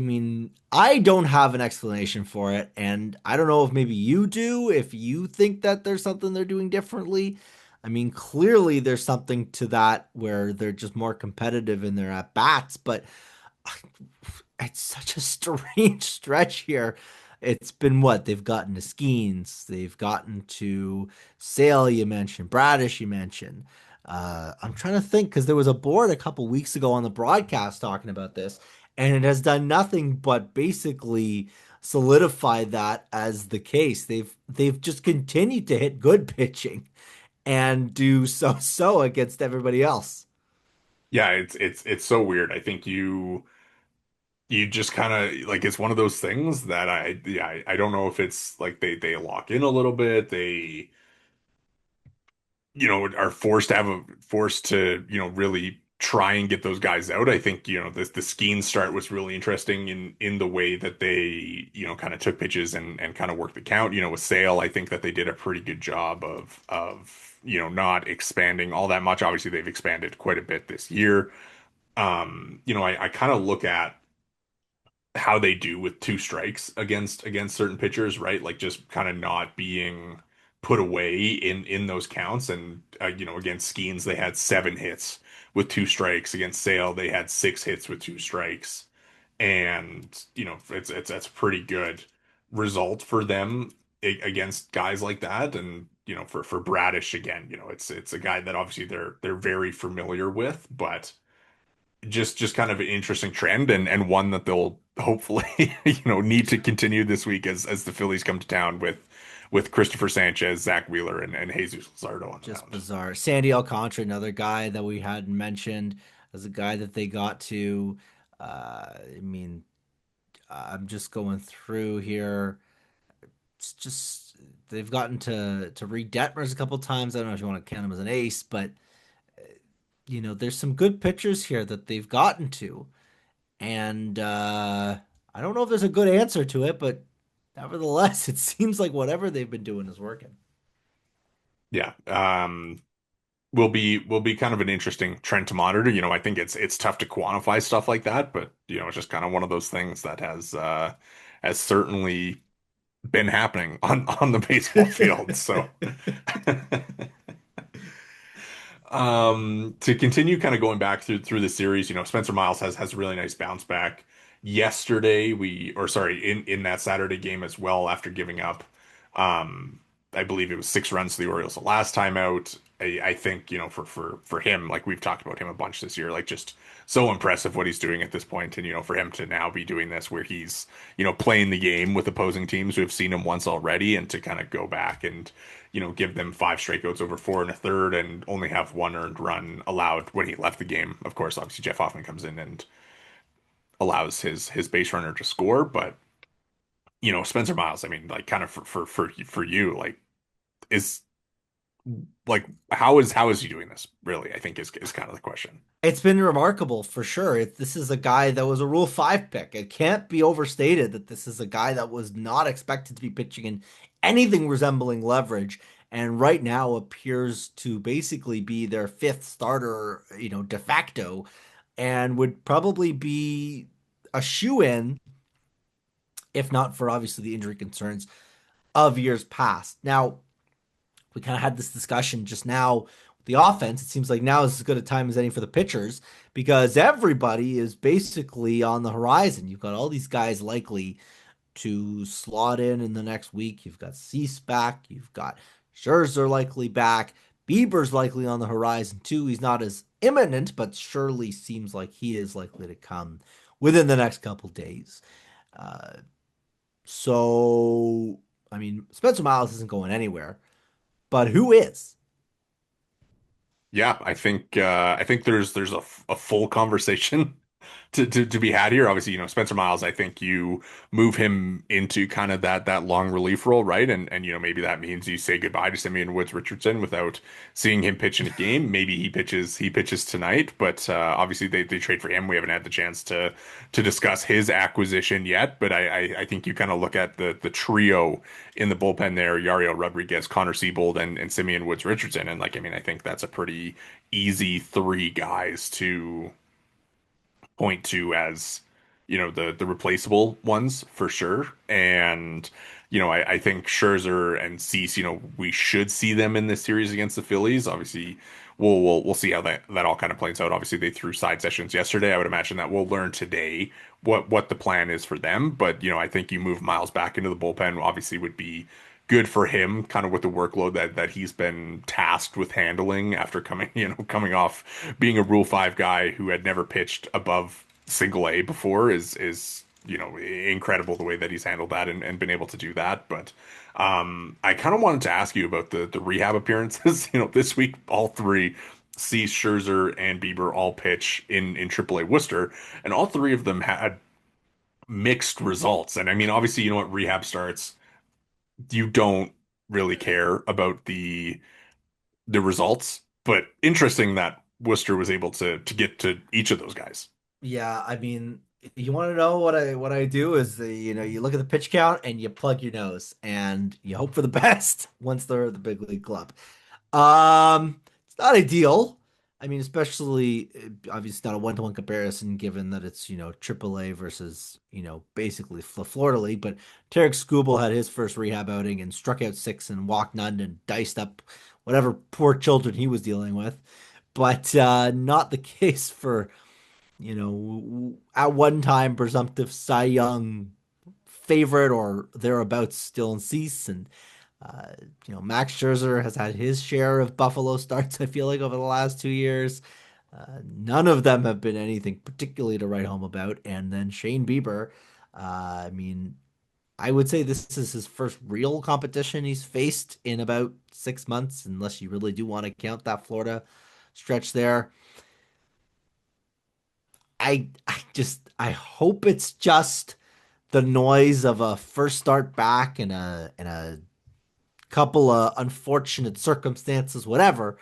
mean, I don't have an explanation for it, and I don't know if maybe you do, if you think that there's something they're doing differently. I mean, clearly there's something to that where they're just more competitive in their at bats, but it's such a strange stretch here. It's been what they've gotten to Skeens, they've gotten to Sale, you mentioned Bradish, you mentioned. I'm trying to think because there was a board a couple weeks ago on the broadcast talking about this, and it has done nothing but basically solidify that as the case. They've just continued to hit good pitching and do so against everybody else. Yeah, it's so weird. I think you just kind of like it's one of those things that I don't know if it's like they lock in a little bit. They are forced to really try and get those guys out. I think, the Skeens start was really interesting in the way that they, kind of took pitches and kind of worked the count. With Sale, I think that they did a pretty good job of, not expanding all that much. Obviously, they've expanded quite a bit this year. I kind of look at how they do with two strikes against certain pitchers, right? Like just kind of not being put away in those counts. And against Skeens, they had 7 hits with two strikes. Against Sale, they had 6 hits with two strikes. And it's that's a pretty good result for them against guys like that. And for Bradish again, it's a guy that obviously they're very familiar with, but just kind of an interesting trend and one that they'll hopefully need to continue this week as the Phillies come to town with Christopher Sanchez, Zach Wheeler, and Jesus Luzardo on the Just mound. bizarre. Sandy Alcantara, another guy that we hadn't mentioned as a guy that they got to. I mean, I'm just going through here. It's just they've gotten to Reed Detmers a couple times. I don't know if you want to count him as an ace, but there's some good pitchers here that they've gotten to, and I don't know if there's a good answer to it, but nevertheless, it seems like whatever they've been doing is working. Yeah, will be kind of an interesting trend to monitor. I think it's tough to quantify stuff like that, but it's just kind of one of those things that has certainly been happening on the baseball field. So. To continue kind of going back through the series, Spencer Miles has a really nice bounce back. Yesterday, or sorry, in that Saturday game as well, after giving up, um, I believe it was 6 runs to the Orioles the last time out. I think, for him, like we've talked about him a bunch this year, like just so impressive what he's doing at this point. And, for him to now be doing this where he's, playing the game with opposing teams who have seen him once already and to kind of go back and give them 5 strikeouts over 4 1/3 and only have 1 earned run allowed when he left the game. Of course, obviously Jeff Hoffman comes in and allows his base runner to score, but Spencer Miles, I mean, like kind of for you, like is like how is he doing this? Really, I think is kind of the question. It's been remarkable for sure. This is a guy that was a Rule 5 pick. It can't be overstated that this is a guy that was not expected to be pitching in anything resembling leverage, and right now appears to basically be their fifth starter, de facto, and would probably be a shoe-in if not for obviously the injury concerns of years past. Now, we kind of had this discussion just now with the offense. It seems like now is as good a time as any for the pitchers because everybody is basically on the horizon. You've got all these guys likely to slot in the next week. You've got Cease back. You've got Scherzer likely back. Bieber's likely on the horizon too. He's not as imminent, but surely seems like he is likely to come within the next couple days. Uh, so, I mean, Spencer Miles isn't going anywhere, but who is? Yeah, I think there's a full conversation to be had here. Obviously, Spencer Miles, I think you move him into kind of that long relief role, right? And maybe that means you say goodbye to Simeon Woods Richardson without seeing him pitch in a game. Maybe he pitches tonight, but obviously they trade for him. We haven't had the chance to discuss his acquisition yet, but I think you kind of look at the trio in the bullpen there, Yariel Rodriguez, Connor Siebold, and Simeon Woods Richardson. And like, I mean, I think that's a pretty easy 3 guys to point to as the replaceable ones for sure. And I think Scherzer and Cease, we should see them in this series against the Phillies. Obviously, we'll see how that all kind of plays out. Obviously, they threw side sessions yesterday. I would imagine that we'll learn today what the plan is for them. But I think you move Miles back into the bullpen obviously would be good for him, kind of with the workload that he's been tasked with handling after coming off being a Rule 5 guy who had never pitched above single A before is incredible the way that he's handled that and been able to do that. But I kind of wanted to ask you about the rehab appearances. This week all three. Cease, Scherzer, and Bieber all pitch in AAA Worcester, and all three of them had mixed results. And I mean, obviously, what rehab starts, you don't really care about the results. But interesting that Worcester was able to get to each of those guys. Yeah, I mean, you want to know what I do is you look at the pitch count and you plug your nose and you hope for the best once they're at the big league club. It's not ideal. I mean, especially obviously not a one-to-one comparison given that it's, AAA versus, basically the Florida League, but Tarek Skubal had his first rehab outing and struck out six and walked none and diced up whatever poor children he was dealing with. But not the case for, at one time presumptive Cy Young favorite or thereabouts Dylan Cease and uh, Max Scherzer has had his share of Buffalo starts, I feel like, over the last 2 years. None of them have been anything particularly to write home about. And then Shane Bieber, I mean, I would say this is his first real competition he's faced in about 6 months, unless you really do want to count that Florida stretch there. I hope it's just the noise of a first start back and a couple of unfortunate circumstances, whatever,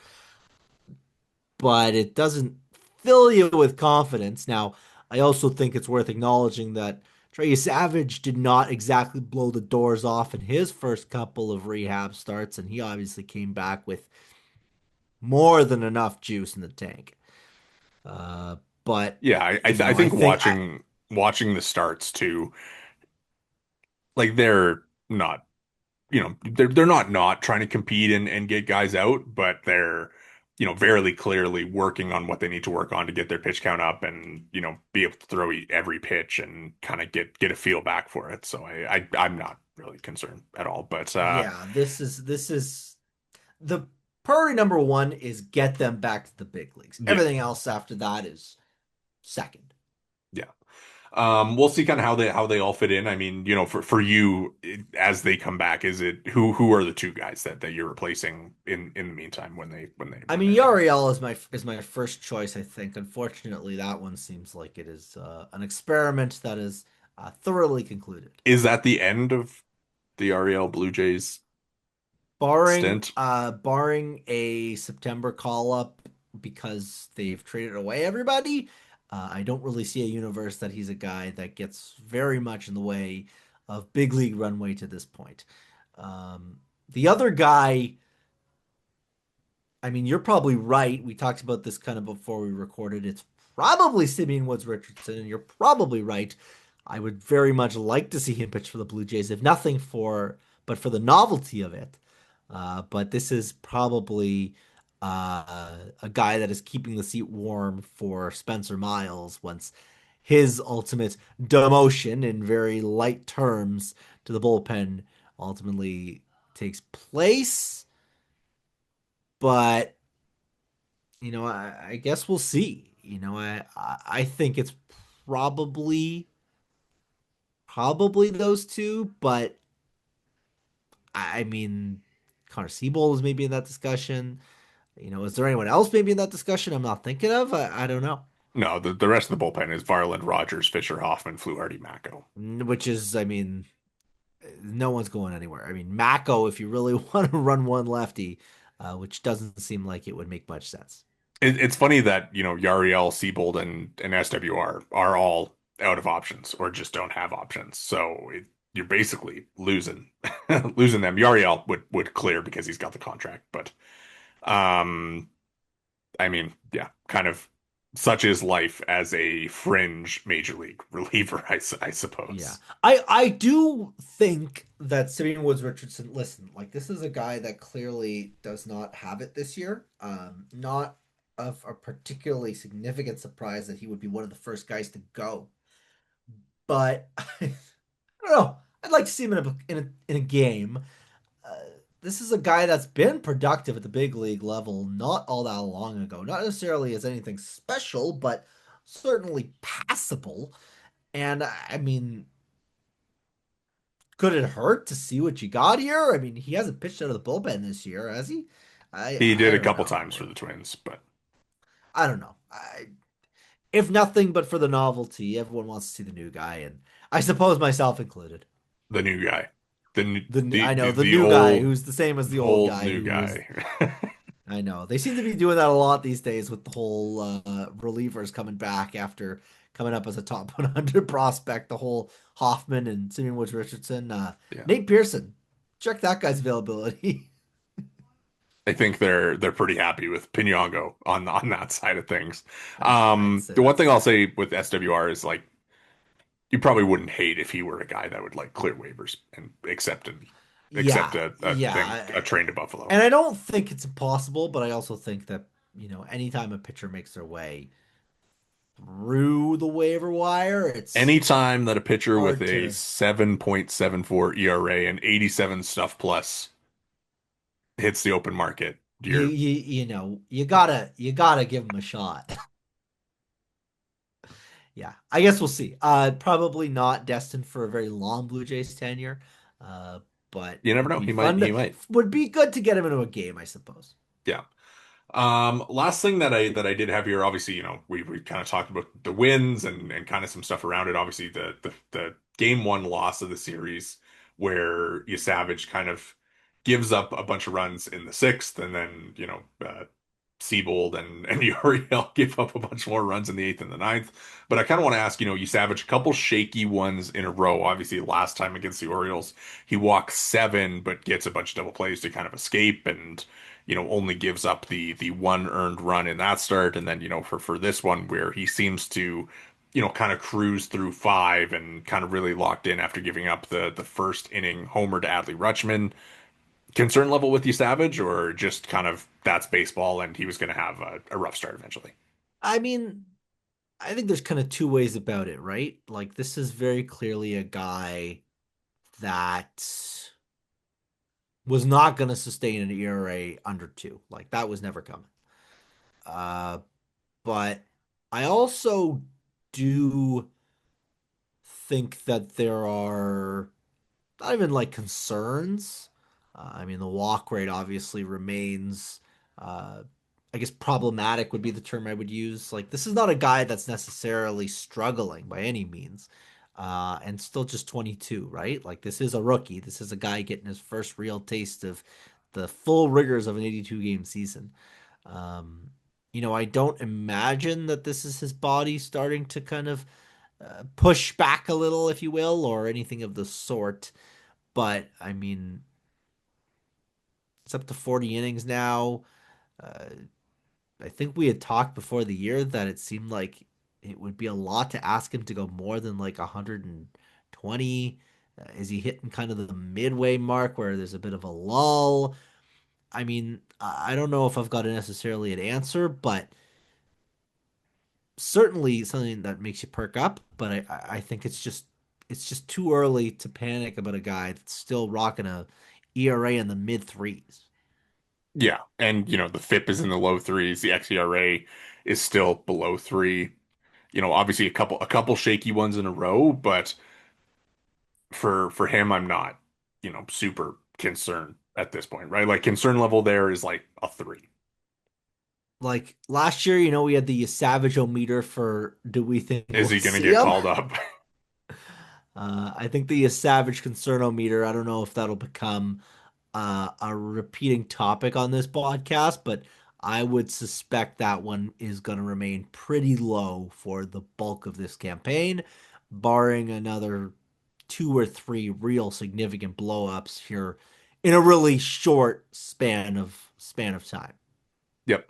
but it doesn't fill you with confidence. Now, I also think it's worth acknowledging that Trey Savage did not exactly blow the doors off in his first couple of rehab starts, and he obviously came back with more than enough juice in the tank. Uh, but Yeah, I I think think watching the starts too, like they're not, they're not trying to compete and get guys out, but they're, very clearly working on what they need to work on to get their pitch count up and, be able to throw every pitch and kind of get a feel back for it. So I'm not really concerned at all. But yeah, this is the priority number one is get them back to the big leagues. yeah, Everything else after that is second. yeah. We'll see kind of how they all fit in. I mean, for you as they come back, is it who are the two guys that you're replacing in the meantime when they when they I when mean, they're done? Yariel is my first choice. I think. Unfortunately, that one seems like it is an experiment that is thoroughly concluded. Is that the end of the Ariel Blue Jays Barring stint? barring a September call up because they've traded away everybody, I don't really see a universe that he's a guy that gets very much in the way of big league runway to this point. The other guy, I mean, you're probably right. We talked about this kind of before we recorded. It's probably Simeon Woods Richardson, and you're probably right. I would very much like to see him pitch for the Blue Jays, if nothing but for the novelty of it. But this is probably a guy that is keeping the seat warm for Spencer Miles once his ultimate demotion in very light terms to the bullpen ultimately takes place. But I guess we'll see. I think it's probably probably those two, but I mean, Connor Siebold is maybe in that discussion. Is there anyone else maybe in that discussion I'm not thinking of? I don't know. No, the rest of the bullpen is Varland, Rogers, Fisher, Hoffman, Fluharty, Mako. Which is, I mean, no one's going anywhere. I mean, Mako, if you really want to run one lefty, which doesn't seem like it would make much sense. It's funny that, Yariel, Siebold, and SWR are all out of options or just don't have options. So you're basically losing losing them. Yariel would clear because he's got the contract, but um, I mean, yeah, kind of such is life as a fringe major league reliever, I Yeah. suppose. I do think that Simeon Woods Richardson, listen, like this is a guy that clearly does not have it this year. Not of a particularly significant surprise that he would be one of the first guys to go. But I don't know. I'd like to see him in a game. Uh, this is a guy that's been productive at the big league level not all that long ago. Not necessarily as anything special, but certainly passable. And I mean, could it hurt to see what you got here? I mean, he hasn't pitched out of the bullpen this year, has he? I He did I a don't couple times know. for the Twins, but I don't know. If nothing but for the novelty, everyone wants to see the new guy, and I suppose myself included. the new guy, the new- I know the the new guy old who's the same as the old old guy new who was guy. I know. They seem to be doing that a lot these days with the whole relievers coming back after coming up as a top 100 prospect. The whole Hoffman and Simeon Woods Richardson. Yeah. Nate Pearson. Check that guy's availability. I think they're pretty happy with Pinyango on that side of things. I'd say The one that's thing I'll fair. say with SWR is like you probably wouldn't hate if he were a guy that would like clear waivers and accept Yeah, a yeah. train to Buffalo. And I don't think it's impossible, but I also think that, anytime a pitcher makes their way through the waiver wire, it's Anytime that a pitcher with hard a to 7.74 ERA and 87 stuff plus hits the open market, you gotta give them a shot. Yeah, I guess we'll see. Probably not destined for a very long Blue Jays tenure, uh, but you never would know. be fun He to might. would be good to get him into a game, I suppose. Yeah. Last thing that I did have here, obviously, we kind of talked about the wins and kind of some stuff around it. Obviously, the game one loss of the series where you Savage kind of gives up a bunch of runs in the sixth, and then Seabold and Uriel give up a bunch more runs in the eighth and the ninth. But I kind of want to ask, you Savage a couple shaky ones in a row. Obviously, last time against the Orioles, he walks seven, but gets a bunch of double plays to kind of escape and only gives up the one earned run in that start. And then, for this one where he seems to, kind of cruise through five and kind of really locked in after giving up the first inning homer to Adley Rutschman. Concern level with you, Savage, or just kind of that's baseball and he was going to have a rough start eventually? I mean, I think there's kind of two ways about it, right? Like this is very clearly a guy that was not going to sustain an ERA under two. Like that was never coming. Uh, but I also do think that there are not even like concerns. I mean, the walk rate obviously remains, uh, I guess, problematic would be the term I would use. Like, this is not a guy that's necessarily struggling by any means, and still just 22, right? Like, this is a rookie. This is a guy getting his first real taste of the full rigors of an 82 game season. Um, I don't imagine that this is his body starting to kind of push back a little, if you will, or anything of the sort. But I mean, it's up to 40 innings now. Uh, I think we had talked before the year that it seemed like it would be a lot to ask him to go more than like 120. Is he hitting kind of the midway mark where there's a bit of a lull? I mean, I don't know if I've got necessarily an answer, but certainly something that makes you perk up. But I think it's just too early to panic about a guy that's still rocking a ERA in the mid threes. Yeah, and the FIP is in the low threes. The xERA is still below three. Obviously a couple shaky ones in a row, but for him, I'm not, super concerned at this point, right? Like concern level there is like a three. Like last year, we had the Savage meter for do we think Is we'll he gonna see get him? called up? I think the Savage Concernometer, I don't know if that'll become a repeating topic on this podcast, but I would suspect that one is going to remain pretty low for the bulk of this campaign, barring another two or three real significant blowups here in a really short span of time. Yep.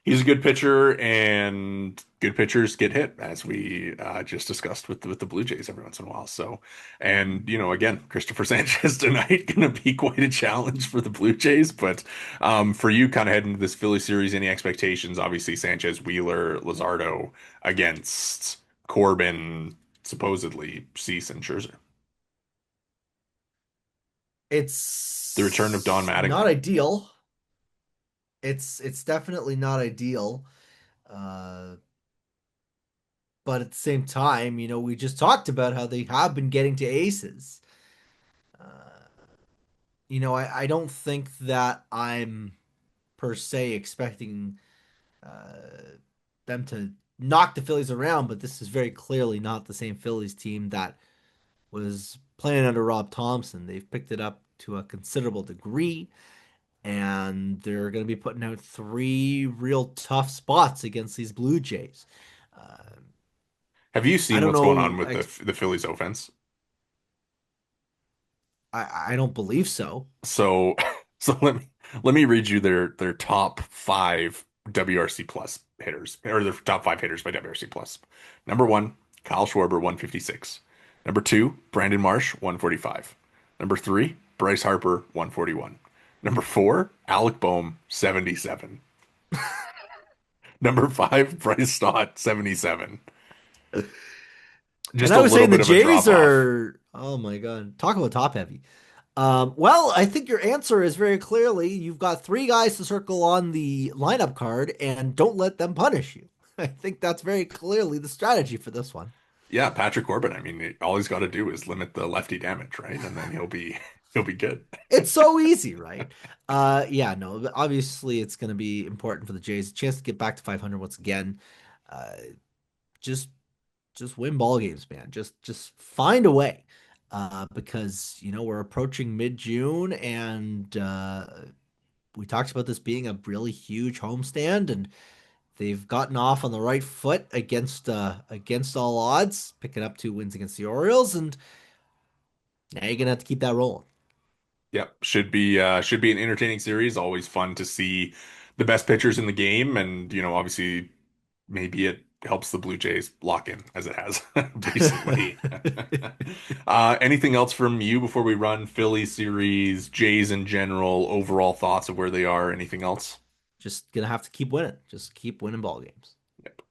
He's a good pitcher, and good pitchers get hit, as we just discussed with the Blue Jays every once in a while. So, and again, Christopher Sanchez tonight going to be quite a challenge for the Blue Jays. But for you, kind of heading into this Philly series, any expectations? Obviously, Sanchez, Wheeler, Luzardo against Corbin, supposedly Cease and Scherzer. The return of Don It's not Mattingly. ideal. It's definitely not ideal. Uh, but at the same time, we just talked about how they have been getting to aces. Uh, I don't think that I'm per se expecting uh, them to knock the Phillies around, but this is very clearly not the same Phillies team that was playing under Rob Thompson. They've picked it up to a considerable degree. and they're going to be putting out three real tough spots against these Blue Jays. Uh, Have you I seen don't what's going on know. with the Phillies offense? I don't believe so. So so let me read you their top five WRC plus hitters, or their top five hitters by WRC plus. Number one, Kyle Schwarber, 156. Number two, Brandon Marsh, 145. Number three, Bryce Harper, 141. Number four, Alec Boehm, 77. Number five, Bryce Stott, 77. And Just I a was little saying the bit of a Jays drop off. are, oh my God, talk about top heavy. Well, I think your answer is very clearly you've got three guys to circle on the lineup card and don't let them punish you. I think that's very clearly the strategy for this one. Yeah, Patrick Corbin. I mean, all he's got to do is limit the lefty damage, right? And then he'll be good. It's so easy, right? Yeah, no, but obviously it's going to be important for the Jays. A chance to get back to 500 once again. Uh, just just win ball games, man. Just find a way. Because we're approaching mid-June, and we talked about this being a really huge homestand, and they've gotten off on the right foot against all odds, picking up 2 wins against the Orioles, and now you're gonna have to keep that rolling. Yep, should be an entertaining series. Always fun to see the best pitchers in the game, and obviously maybe it helps the Blue Jays lock in as it has recently. Anything else from you before we run Philly series, Jays in general, overall thoughts of where they are? Anything else? Just gonna have to keep winning. Just keep winning ball games. Yep.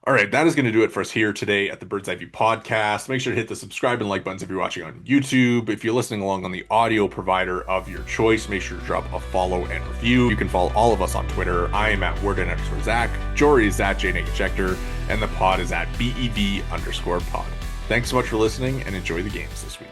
All right, that is going to do it for us here today at the Bird's Eye View podcast. Make sure to hit the subscribe and like buttons if you're watching on YouTube. If you're listening along on the audio provider of your choice, make sure to drop a follow and review. You can follow all of us on Twitter. I am at Worden_Zach. Jori is at Jori Negin-Shecter, and the pod is at BEV_pod. Thanks so much for listening and enjoy the games this week.